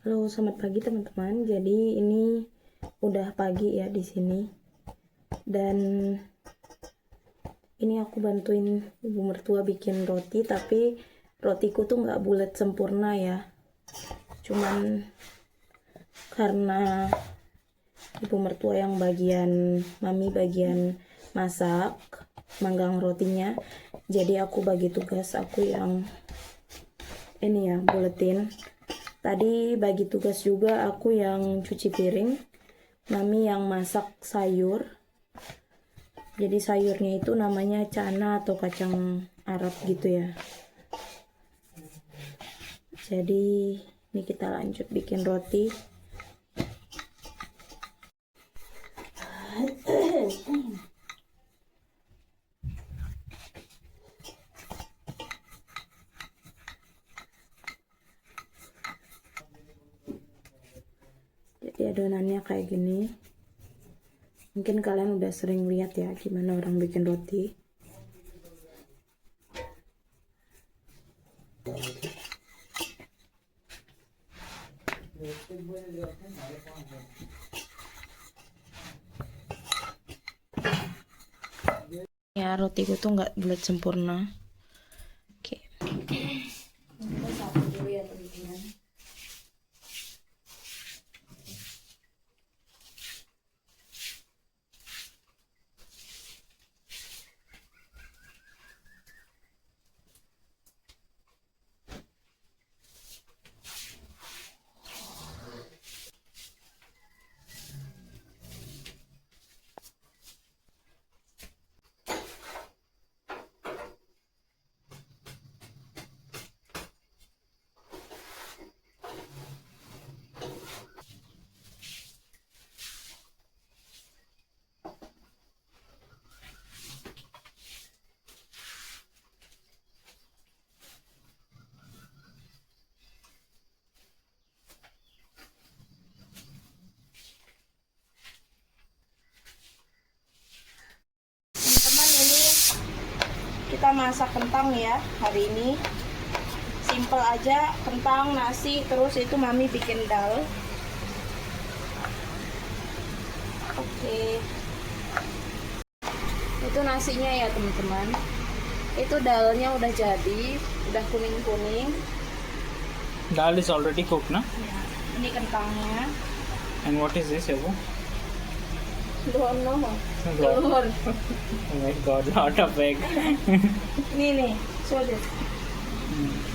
Halo, selamat pagi teman-teman. Jadi ini udah pagi ya di sini. Dan ini aku bantuin ibu mertua bikin roti, tapi rotiku tuh nggak bulat sempurna ya. Cuman karena ibu mertua yang mami bagian masak, manggang rotinya. Jadi aku bagi tugas, aku yang ini ya, buletin. Tadi bagi tugas juga, aku yang cuci piring, mami yang masak sayur. Jadi sayurnya itu namanya cana atau kacang Arab gitu ya. Jadi ini kita lanjut bikin roti. Jadi adonannya kayak gini. Mungkin kalian udah sering lihat ya gimana orang bikin roti. Ya, rotiku tuh nggak bulat sempurna. Oke. Kita sapu dulu ya teman-teman. Teman-teman, ini kita masak kentang ya hari ini. Simple aja, kentang, nasi, terus itu mami bikin dal. Oke. Itu nasinya ya teman-teman. Itu dalnya udah jadi, udah kuning-kuning. Dal is already cooked, na? Ya, ini kentangnya. And what is this, Evo? Don't know. God. Oh my God, lot of egg. Nih, show this.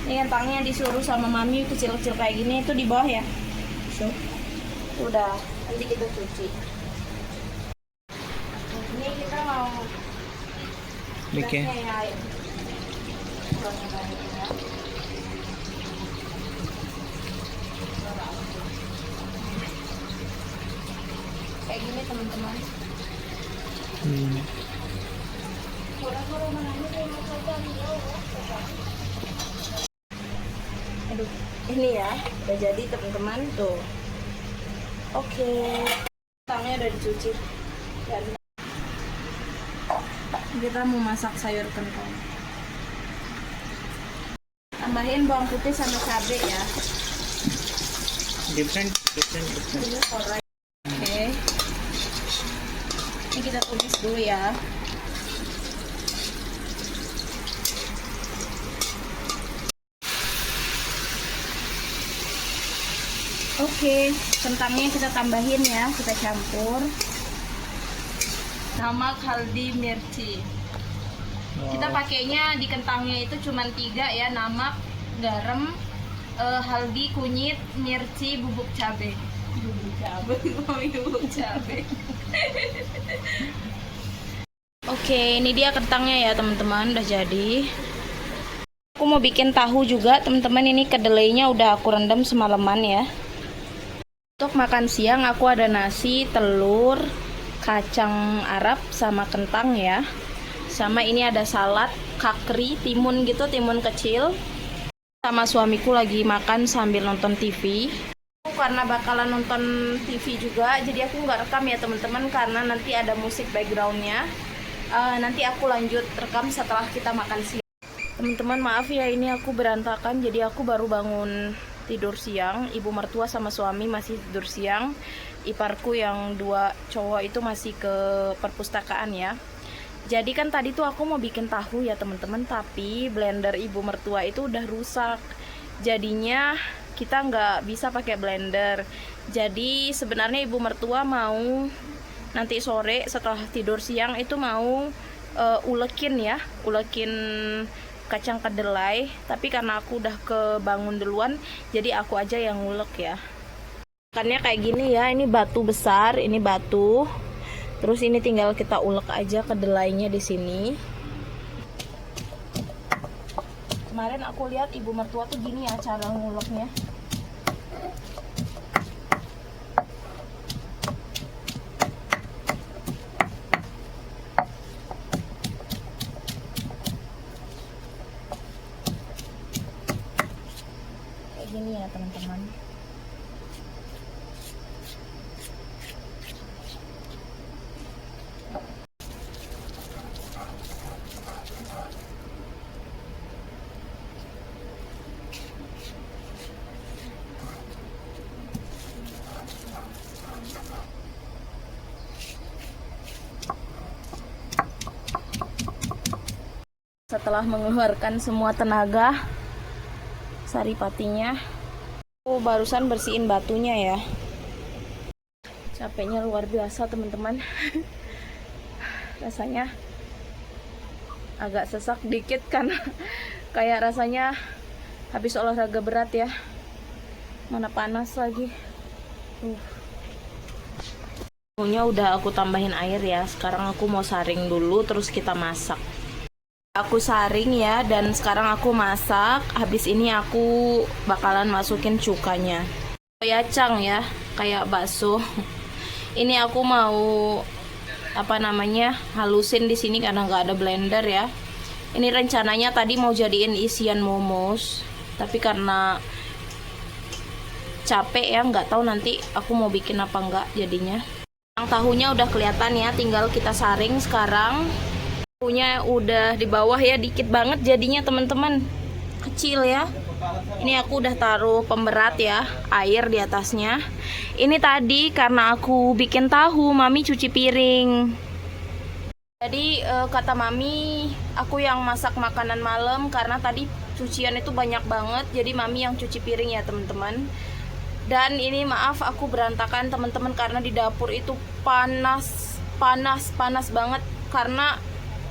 Ini kentangnya disuruh sama mami kecil-kecil kayak gini, itu di bawah ya. So, udah, nanti kita cuci. Ini kita mau Bikin. gasnya ya, air. Kayak gini teman-teman. Aduh, ini ya udah jadi teman-teman tuh. Oke, kentangnya udah dicuci dan kita mau masak sayur kentang. Tambahin bawang putih sama cabai ya. Different. Ini alright. Oke, ini kita tumis dulu ya. Oke, kentangnya kita tambahin ya, kita campur. Namak, haldi, mirci. Kita pakainya di kentangnya itu cuma 3 ya, namak, garam, haldi, kunyit, mirci, bubuk cabai. Bubuk cabai. Oke, ini dia kentangnya ya teman-teman, udah jadi. Aku mau bikin tahu juga teman-teman, ini kedelainya udah aku rendam semalaman ya. Untuk makan siang aku ada nasi, telur, kacang Arab sama kentang ya. Sama ini ada salad, kakri, timun gitu, timun kecil. Sama suamiku lagi makan sambil nonton TV. Karena bakalan nonton TV juga, jadi aku nggak rekam ya teman-teman karena nanti ada musik backgroundnya. Nanti aku lanjut rekam setelah kita makan siang. Teman-teman maaf ya, ini aku berantakan, jadi aku baru bangun tidur siang, ibu mertua sama suami masih tidur siang, iparku yang 2 cowok itu masih ke perpustakaan ya. Jadi kan tadi tuh aku mau bikin tahu ya teman-teman, tapi blender ibu mertua itu udah rusak, jadinya kita nggak bisa pakai blender. Jadi sebenarnya ibu mertua mau nanti sore setelah tidur siang itu mau ulekin kacang kedelai, tapi karena aku udah kebangun duluan jadi aku aja yang ngulek ya. Makannya kayak gini ya, ini batu besar, ini batu. Terus ini tinggal kita ulek aja kedelainya di sini. Kemarin aku lihat ibu mertua tuh gini ya cara nguleknya. Kayak gini ya teman-teman. Setelah mengeluarkan semua tenaga saripatinya, aku barusan bersihin batunya ya. Capeknya luar biasa teman-teman. Rasanya agak sesak dikit kan. Kayak rasanya habis olahraga berat ya. Mana panas lagi. Tahunya udah aku tambahin air ya. Sekarang aku mau saring dulu terus kita masak. Aku saring ya, dan sekarang aku masak. Habis ini aku bakalan masukin cukanya. Yacang ya, kayak bakso. Ini aku mau halusin di sini karena nggak ada blender ya. Ini rencananya tadi mau jadiin isian momos, tapi karena capek ya, nggak tahu nanti aku mau bikin apa nggak jadinya. Yang tahunya udah kelihatan ya, tinggal kita saring sekarang. Tahunya udah di bawah ya, dikit banget jadinya teman-teman, kecil ya. Ini aku udah taruh pemberat ya, air di atasnya. Ini tadi karena aku bikin tahu, mami cuci piring. Jadi kata mami, aku yang masak makanan malam karena tadi cucian itu banyak banget. Jadi mami yang cuci piring ya teman-teman. Dan ini maaf aku berantakan teman-teman karena di dapur itu panas banget karena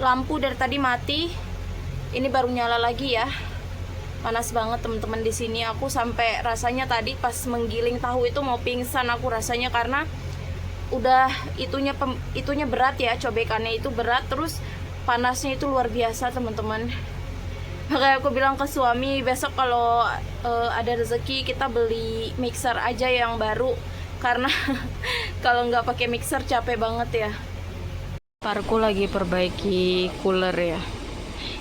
lampu dari tadi mati. Ini baru nyala lagi ya. Panas banget teman-teman di sini. Aku sampai rasanya tadi pas menggiling tahu itu mau pingsan aku rasanya karena udah itunya berat ya, cobekannya itu berat, terus panasnya itu luar biasa teman-teman. Makanya aku bilang ke suami, besok kalau ada rezeki kita beli mixer aja yang baru karena kalau nggak pakai mixer capek banget ya. Parku lagi perbaiki cooler ya.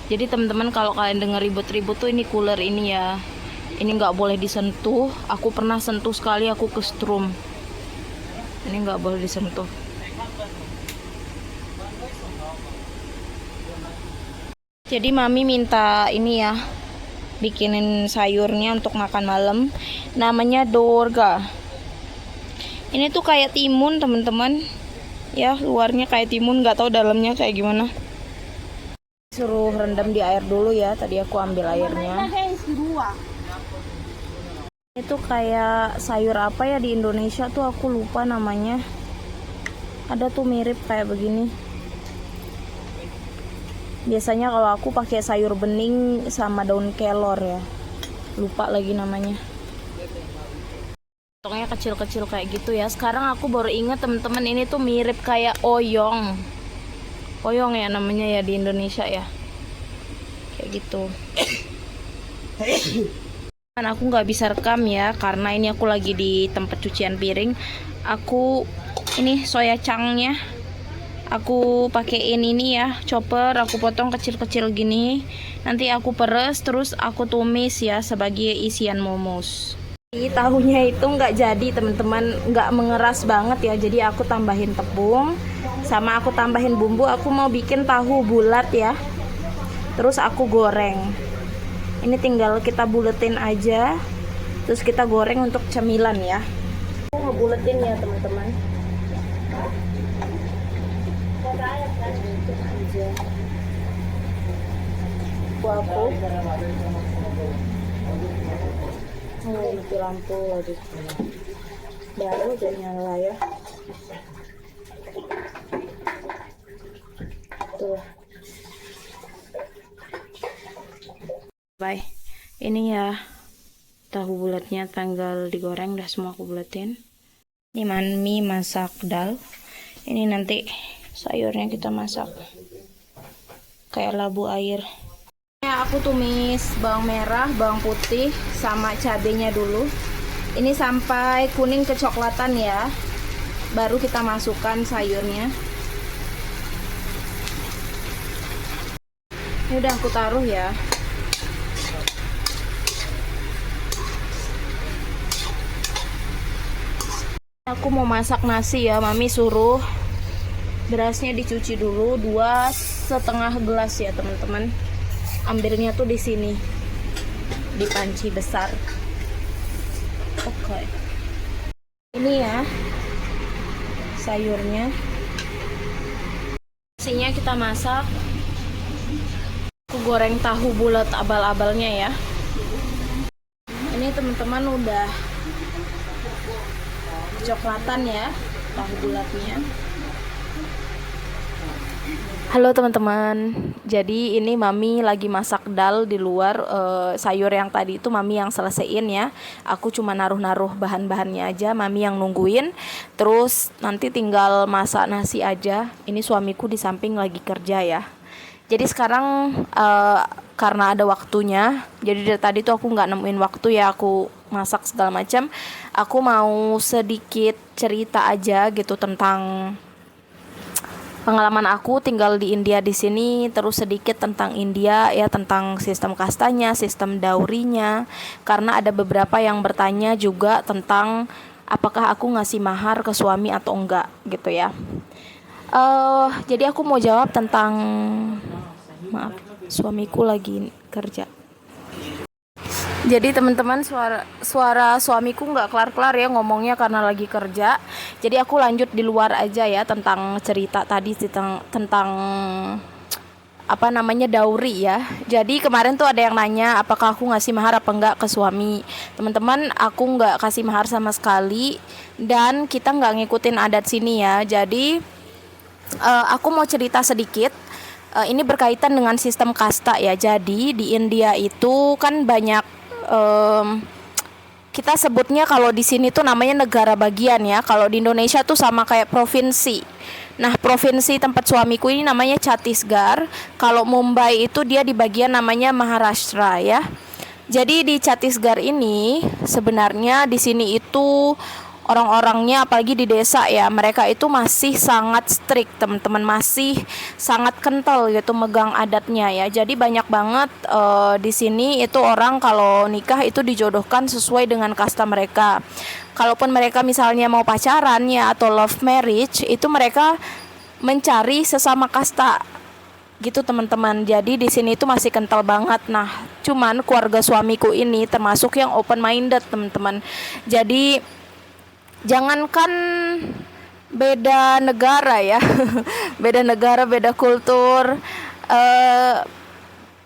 Jadi teman-teman kalau kalian denger ribut-ribut tuh ini cooler ini ya. Ini nggak boleh disentuh. Aku pernah sentuh sekali, aku ke strum. Ini nggak boleh disentuh. Jadi mami minta ini ya, bikinin sayurnya untuk makan malam. Namanya dorga. Ini tuh kayak timun teman-teman. Ya, luarnya kayak timun, nggak tahu dalamnya kayak gimana. Suruh rendam di air dulu ya. Tadi aku ambil airnya. Itu kayak sayur apa ya di Indonesia tuh, aku lupa namanya. Ada tuh mirip kayak begini. Biasanya kalau aku pakai sayur bening sama daun kelor ya. Lupa lagi namanya. Potongnya kecil-kecil kayak gitu ya. Sekarang aku baru ingat temen-temen, ini tuh mirip kayak oyong. Oyong ya namanya ya di Indonesia ya. Kayak gitu. Kan aku nggak bisa rekam ya karena ini aku lagi di tempat cucian piring. Aku ini soya chungnya aku pakein ini ya, chopper, aku potong kecil-kecil gini. Nanti aku peres terus aku tumis ya sebagai isian momos. Tahunya itu nggak jadi teman-teman, nggak mengeras banget ya, jadi aku tambahin tepung sama aku tambahin bumbu. Aku mau bikin tahu bulat ya, terus aku goreng. Ini tinggal kita buletin aja Terus kita goreng untuk cemilan ya. Aku ngebuletin ya teman-teman. Aku mati lampu lagi. Baru aja nyala ya. Tuh. Bye. Ini ya tahu bulatnya, tinggal digoreng, udah semua aku buletin. Ini mami masak dal. Ini nanti sayurnya kita masak kayak labu air. Ya, aku tumis bawang merah, bawang putih, sama cabenya dulu. Ini sampai kuning kecoklatan ya. Baru kita masukkan sayurnya. Ini udah aku taruh ya. Aku mau masak nasi ya, mami suruh berasnya dicuci dulu 2,5 gelas ya teman-teman. Ambilnya tuh di sini di panci besar. Oke. Ini ya sayurnya. Nasinya kita masak. Aku goreng tahu bulat abal-abalnya ya. Ini teman-teman udah coklatan ya tahu bulatnya. Halo teman-teman, jadi ini mami lagi masak dal di luar. Sayur yang tadi itu mami yang selesaiin ya. Aku cuma naruh-naruh bahan-bahannya aja, mami yang nungguin. Terus nanti tinggal masak nasi aja. Ini suamiku di samping lagi kerja ya. Jadi sekarang karena ada waktunya, jadi dari tadi tuh aku nggak nemuin waktu ya, aku masak segala macam. Aku mau sedikit cerita aja gitu tentang pengalaman aku tinggal di India di sini, terus sedikit tentang India ya, tentang sistem kastanya, sistem daurinya. Karena ada beberapa yang bertanya juga tentang apakah aku ngasih mahar ke suami atau enggak gitu ya. Jadi aku mau jawab tentang, maaf, suamiku lagi kerja. Jadi teman-teman, suara suamiku nggak kelar-kelar ya ngomongnya karena lagi kerja. Jadi aku lanjut di luar aja ya tentang cerita tadi tentang apa namanya dauri ya. Jadi kemarin tuh ada yang nanya apakah aku ngasih mahar apa enggak ke suami. Teman-teman, aku nggak kasih mahar sama sekali dan kita nggak ngikutin adat sini ya. Jadi aku mau cerita sedikit. Ini berkaitan dengan sistem kasta ya. Jadi di India itu kan banyak kita sebutnya kalau di sini tuh namanya negara bagian ya. Kalau di Indonesia tuh sama kayak provinsi. Nah, provinsi tempat suamiku ini namanya Chhattisgarh. Kalau Mumbai itu dia di bagian namanya Maharashtra ya. Jadi di Chhattisgarh ini sebenarnya di sini itu orang-orangnya apalagi di desa ya, mereka itu masih sangat strict teman-teman, masih sangat kental gitu megang adatnya ya. Jadi banyak banget di sini itu orang kalau nikah itu dijodohkan sesuai dengan kasta mereka. Kalaupun mereka misalnya mau pacaran ya atau love marriage, itu mereka mencari sesama kasta gitu teman-teman. Jadi di sini itu masih kental banget. Nah, cuman keluarga suamiku ini termasuk yang open minded teman-teman. Jadi jangankan beda negara ya, beda negara, beda kultur,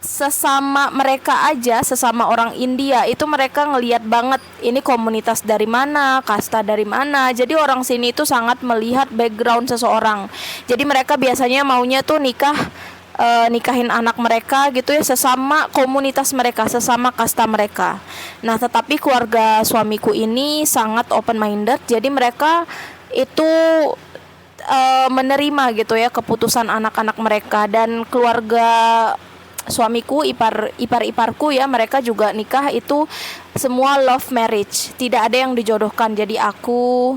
sesama mereka aja, sesama orang India itu mereka ngelihat banget ini komunitas dari mana, kasta dari mana. Jadi orang sini itu sangat melihat background seseorang. Jadi mereka biasanya maunya tuh nikahin anak mereka gitu ya, sesama komunitas mereka, sesama kasta mereka. Nah, tetapi keluarga suamiku ini sangat open minded. Jadi mereka itu menerima gitu ya keputusan anak-anak mereka. Dan keluarga suamiku, ipar-iparku ya, mereka juga nikah itu semua love marriage, tidak ada yang dijodohkan. Jadi aku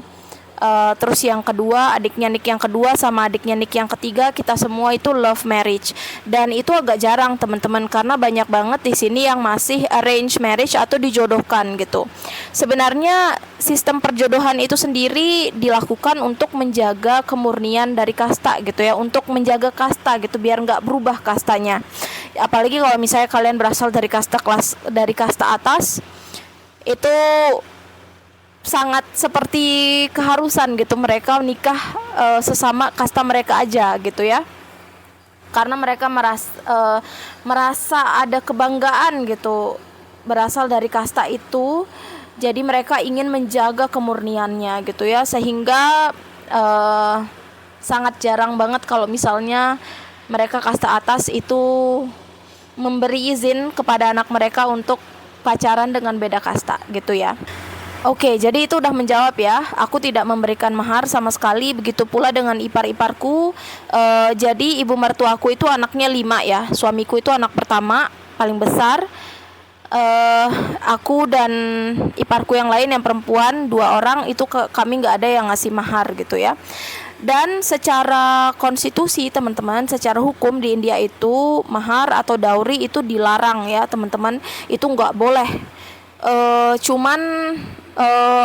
terus yang kedua, adiknya Nick yang kedua sama adiknya Nick yang ketiga, kita semua itu love marriage. Dan itu agak jarang teman-teman, karena banyak banget di sini yang masih arrange marriage atau dijodohkan gitu. Sebenarnya sistem perjodohan itu sendiri dilakukan untuk menjaga kemurnian dari kasta gitu ya, untuk menjaga kasta gitu biar nggak berubah kastanya. Apalagi kalau misalnya kalian berasal dari kasta atas, itu sangat seperti keharusan gitu, mereka menikah sesama kasta mereka aja gitu ya, karena mereka merasa ada kebanggaan gitu berasal dari kasta itu. Jadi mereka ingin menjaga kemurniannya gitu ya, sehingga sangat jarang banget kalau misalnya mereka kasta atas itu memberi izin kepada anak mereka untuk pacaran dengan beda kasta gitu ya. Oke, jadi itu udah menjawab ya. Aku tidak memberikan mahar sama sekali. Begitu pula dengan ipar-iparku. Jadi ibu mertuaku itu anaknya 5 ya. Suamiku itu anak pertama, paling besar. Aku dan iparku yang lain yang perempuan 2 orang itu kami nggak ada yang ngasih mahar gitu ya. Dan secara konstitusi teman-teman, secara hukum di India itu mahar atau dowry itu dilarang ya teman-teman. Itu nggak boleh. Cuman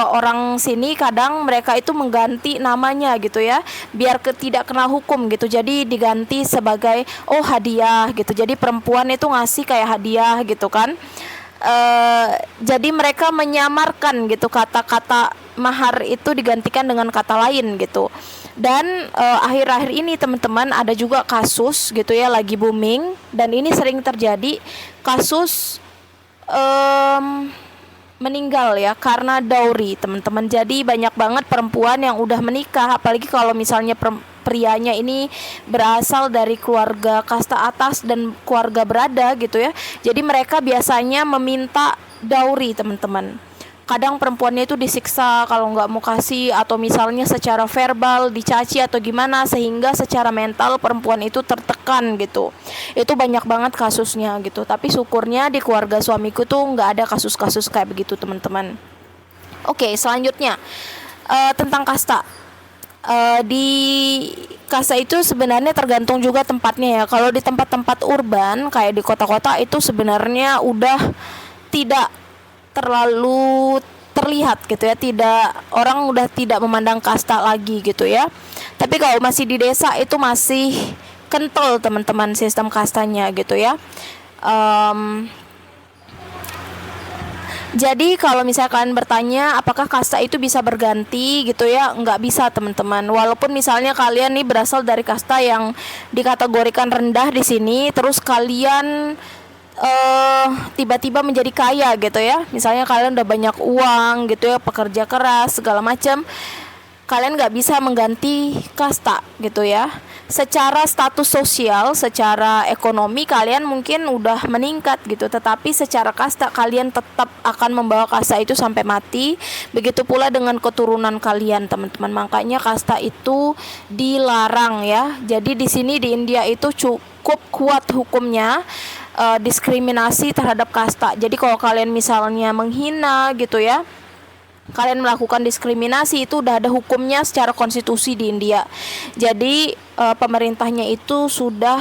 orang sini kadang mereka itu mengganti namanya gitu ya, biar tidak kena hukum gitu. Jadi diganti sebagai hadiah gitu. Jadi perempuan itu ngasih kayak hadiah gitu kan. Jadi mereka menyamarkan gitu, kata-kata mahar itu digantikan dengan kata lain gitu. Dan akhir-akhir ini teman-teman ada juga kasus gitu ya, lagi booming, dan ini sering terjadi kasus meninggal ya karena dowry teman-teman. Jadi banyak banget perempuan yang udah menikah, apalagi kalau misalnya prianya ini berasal dari keluarga kasta atas dan keluarga berada gitu ya. Jadi mereka biasanya meminta dowry teman-teman. Kadang perempuannya itu disiksa kalau nggak mau kasih, atau misalnya secara verbal dicaci atau gimana, sehingga secara mental perempuan itu tertekan gitu. Itu banyak banget kasusnya gitu. Tapi syukurnya di keluarga suamiku tuh nggak ada kasus-kasus kayak begitu teman-teman. Oke, selanjutnya tentang kasta. Di kasta itu sebenarnya tergantung juga tempatnya ya. Kalau di tempat-tempat urban kayak di kota-kota itu sebenarnya udah tidak terlalu terlihat gitu ya, orang udah tidak memandang kasta lagi gitu ya. Tapi kalau masih di desa itu masih kental teman-teman sistem kastanya gitu ya. Jadi kalau misalkan bertanya apakah kasta itu bisa berganti gitu ya, nggak bisa teman-teman. Walaupun misalnya kalian nih berasal dari kasta yang dikategorikan rendah di sini, terus kalian tiba-tiba menjadi kaya gitu ya, misalnya kalian udah banyak uang gitu ya, pekerja keras segala macam, kalian nggak bisa mengganti kasta gitu ya. Secara status sosial, secara ekonomi kalian mungkin udah meningkat gitu, tetapi secara kasta kalian tetap akan membawa kasta itu sampai mati. Begitu pula dengan keturunan kalian teman-teman. Makanya kasta itu dilarang ya. Jadi di sini di India itu cukup kuat hukumnya. Diskriminasi terhadap kasta. Jadi kalau kalian misalnya menghina gitu ya, kalian melakukan diskriminasi, itu udah ada hukumnya secara konstitusi di India. Jadi pemerintahnya itu sudah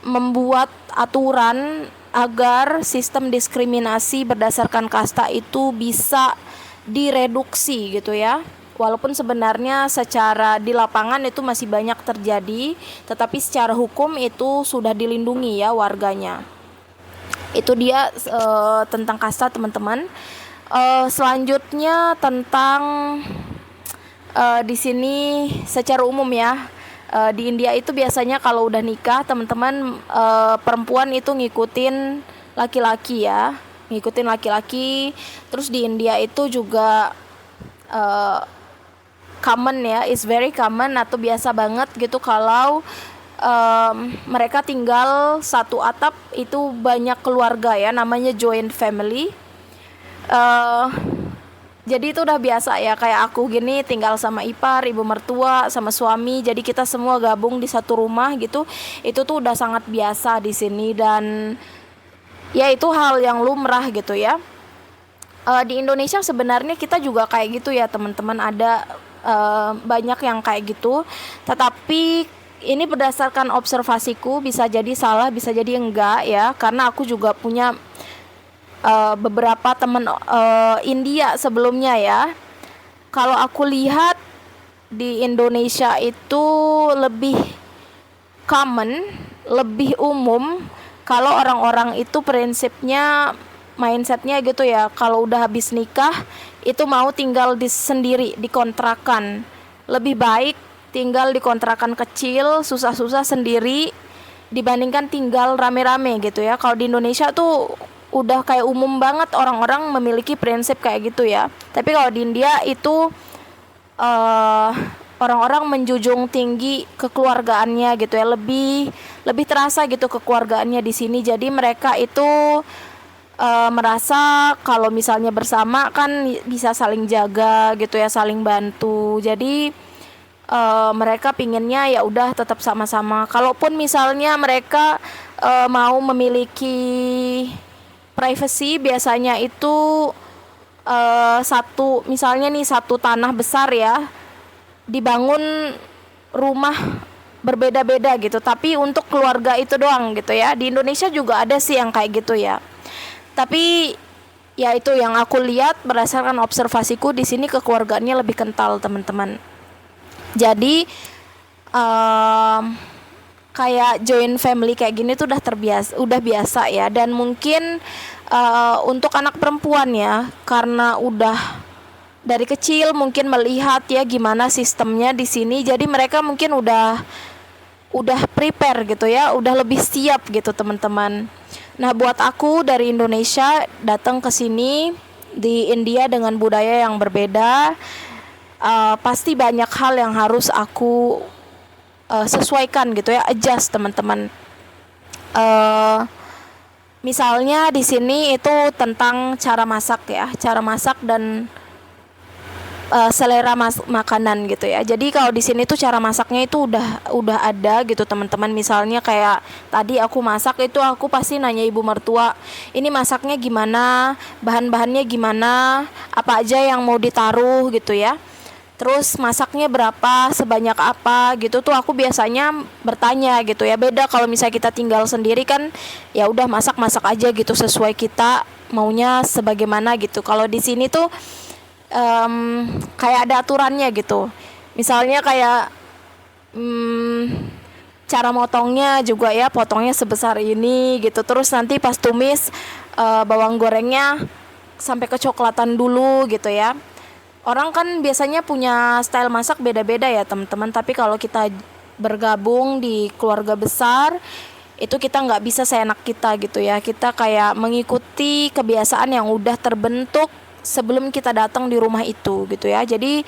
membuat aturan agar sistem diskriminasi berdasarkan kasta itu bisa direduksi gitu ya. Walaupun sebenarnya secara di lapangan itu masih banyak terjadi, tetapi secara hukum itu sudah dilindungi ya warganya. Itu dia tentang kasta teman-teman. Selanjutnya tentang di sini secara umum ya, di India itu biasanya kalau udah nikah teman-teman, perempuan itu ngikutin laki-laki ya, ngikutin laki-laki. Terus di India itu juga common ya, is very common atau biasa banget gitu kalau mereka tinggal satu atap itu banyak keluarga ya, namanya joint family. Jadi itu udah biasa ya, kayak aku gini tinggal sama ipar, ibu mertua, sama suami. Jadi kita semua gabung di satu rumah gitu. Itu tuh udah sangat biasa di sini, dan ya itu hal yang lumrah gitu ya. Di Indonesia sebenarnya kita juga kayak gitu ya teman-teman, ada banyak yang kayak gitu. Tetapi ini berdasarkan observasiku, bisa jadi salah, bisa jadi enggak ya, karena aku juga punya beberapa teman India sebelumnya ya. Kalau aku lihat di Indonesia itu lebih common, lebih umum kalau orang-orang itu prinsipnya mindsetnya gitu ya, kalau udah habis nikah itu mau tinggal sendiri di kontrakan. Lebih baik tinggal di kontrakan kecil susah-susah sendiri dibandingkan tinggal rame-rame gitu ya. Kalau di Indonesia tuh udah kayak umum banget orang-orang memiliki prinsip kayak gitu ya. Tapi kalau di India itu orang-orang menjunjung tinggi kekeluargaannya gitu ya, lebih terasa gitu kekeluargaannya di sini. Jadi mereka itu merasa kalau misalnya bersama kan bisa saling jaga gitu ya, saling bantu. Jadi mereka pinginnya ya udah tetap sama-sama. Kalaupun misalnya mereka mau memiliki privacy, biasanya itu satu tanah besar ya, dibangun rumah berbeda-beda gitu, tapi untuk keluarga itu doang gitu ya. Di Indonesia juga ada sih yang kayak gitu ya, tapi ya itu yang aku lihat berdasarkan observasiku, di sini kekeluargaannya lebih kental teman-teman. Jadi kayak joint family kayak gini tuh udah biasa ya. Dan mungkin untuk anak perempuan ya, karena udah dari kecil mungkin melihat ya gimana sistemnya di sini, jadi mereka mungkin udah prepare gitu ya, udah lebih siap gitu teman-teman. Nah, buat aku dari Indonesia datang ke sini di India dengan budaya yang berbeda, pasti banyak hal yang harus aku sesuaikan gitu ya, adjust teman-teman. Misalnya di sini itu tentang cara masak ya, cara masak dan selera makanan gitu ya. Jadi kalau di sini tuh cara masaknya itu udah ada gitu teman-teman. Misalnya kayak tadi aku masak itu aku pasti nanya ibu mertua, ini masaknya gimana, bahan-bahannya gimana, apa aja yang mau ditaruh gitu ya. Terus masaknya berapa, sebanyak apa gitu tuh aku biasanya bertanya gitu ya. Beda kalau misalnya kita tinggal sendiri kan ya udah masak aja gitu sesuai kita maunya sebagaimana gitu. Kalau di sini tuh kayak ada aturannya gitu. Misalnya kayak cara motongnya juga ya, potongnya sebesar ini gitu. Terus nanti pas tumis bawang gorengnya sampai kecoklatan dulu gitu ya. Orang kan biasanya punya style masak beda-beda ya teman-teman, tapi kalau kita bergabung di keluarga besar itu kita nggak bisa seenak kita gitu ya. Kita kayak mengikuti kebiasaan yang udah terbentuk sebelum kita datang di rumah itu gitu ya. Jadi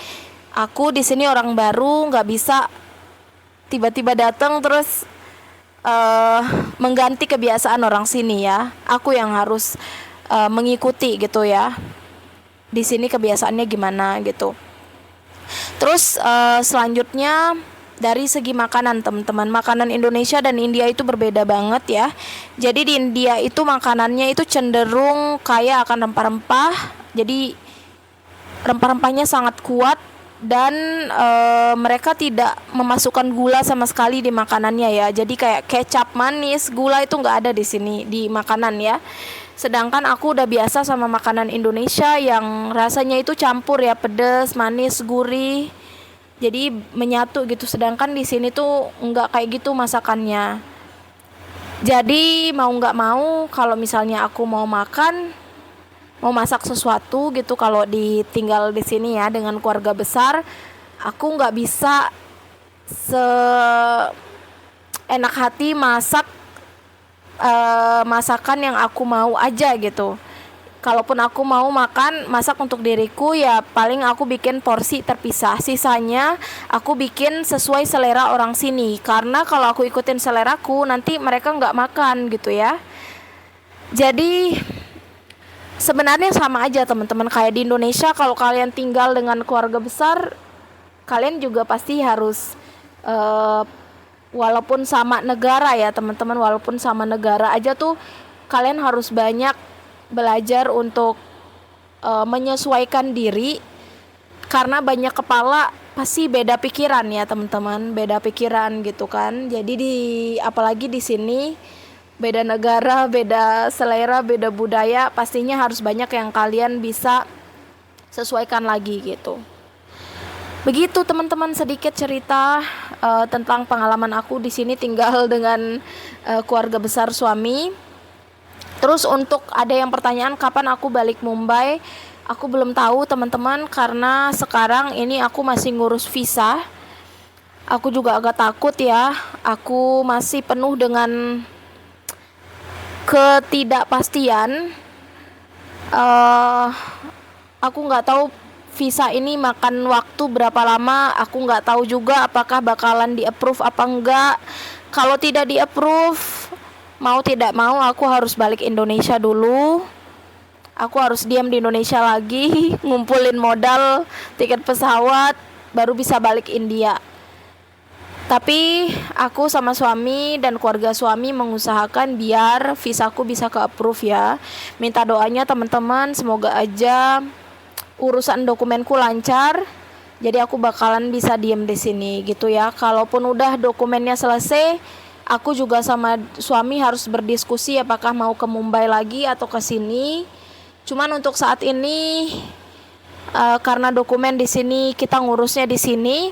aku di sini orang baru, nggak bisa tiba-tiba datang terus mengganti kebiasaan orang sini ya. Aku yang harus mengikuti gitu ya. Di sini kebiasaannya gimana gitu. Terus selanjutnya dari segi makanan teman-teman, makanan Indonesia dan India itu berbeda banget ya. Jadi di India itu makanannya itu cenderung kaya akan rempah-rempah. Jadi rempah-rempahnya sangat kuat dan mereka tidak memasukkan gula sama sekali di makanannya ya. Jadi kayak kecap manis, gula itu nggak ada di sini di makanan ya. Sedangkan aku udah biasa sama makanan Indonesia yang rasanya itu campur ya, pedas, manis, gurih. Jadi menyatu gitu. Sedangkan di sini tuh nggak kayak gitu masakannya. Jadi mau nggak mau kalau misalnya aku mau masak sesuatu gitu, kalau ditinggal di sini ya dengan keluarga besar, aku nggak bisa seenak hati masak masakan yang aku mau aja gitu. Kalaupun aku mau masak untuk diriku ya paling aku bikin porsi terpisah, sisanya aku bikin sesuai selera orang sini. Karena kalau aku ikutin seleraku nanti mereka nggak makan gitu ya. Jadi sebenarnya sama aja teman-teman kayak di Indonesia. Kalau kalian tinggal dengan keluarga besar, kalian juga pasti harus walaupun sama negara ya teman-teman, walaupun sama negara aja tuh kalian harus banyak belajar untuk menyesuaikan diri, karena banyak kepala pasti beda pikiran ya teman-teman, beda pikiran gitu kan. Jadi apalagi di sini beda negara, beda selera, beda budaya, pastinya harus banyak yang kalian bisa sesuaikan lagi gitu. Begitu teman-teman, sedikit cerita tentang pengalaman aku di sini tinggal dengan keluarga besar suami. Terus untuk ada yang pertanyaan kapan aku balik Mumbai, aku belum tahu teman-teman, karena sekarang ini aku masih ngurus visa. Aku juga agak takut ya, aku masih penuh dengan ketidakpastian. Aku nggak tahu visa ini makan waktu berapa lama. Aku nggak tahu juga apakah bakalan di approve apa enggak. Kalau tidak di approve, mau tidak mau aku harus balik Indonesia dulu. Aku harus diam di Indonesia lagi, ngumpulin modal tiket pesawat, baru bisa balik India. Tapi aku sama suami dan keluarga suami mengusahakan biar visaku bisa ke approve ya. Minta doanya teman-teman, semoga aja urusan dokumenku lancar. Jadi aku bakalan bisa diem di sini gitu ya. Kalaupun udah dokumennya selesai, aku juga sama suami harus berdiskusi apakah mau ke Mumbai lagi atau ke sini. Cuman untuk saat ini karena dokumen di sini kita ngurusnya di sini,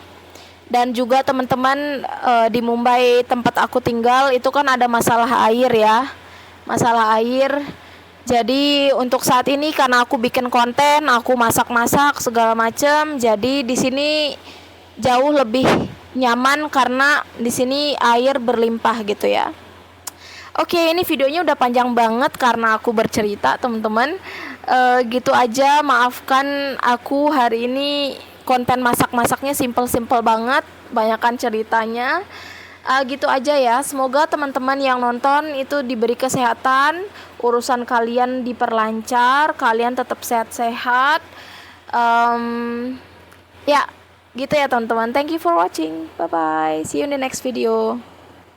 dan juga teman-teman di Mumbai tempat aku tinggal itu kan ada masalah air ya. Masalah air. Jadi untuk saat ini karena aku bikin konten, aku masak-masak segala macam, jadi di sini jauh lebih nyaman karena di sini air berlimpah gitu ya. Oke, ini videonya udah panjang banget karena aku bercerita teman-teman. Gitu aja, maafkan aku hari ini konten masak-masaknya simple-simple banget, banyakan ceritanya. Gitu aja ya, semoga teman-teman yang nonton itu diberi kesehatan, urusan kalian diperlancar, kalian tetap sehat-sehat. Ya gitu ya teman-teman, thank you for watching, bye bye, see you in the next video.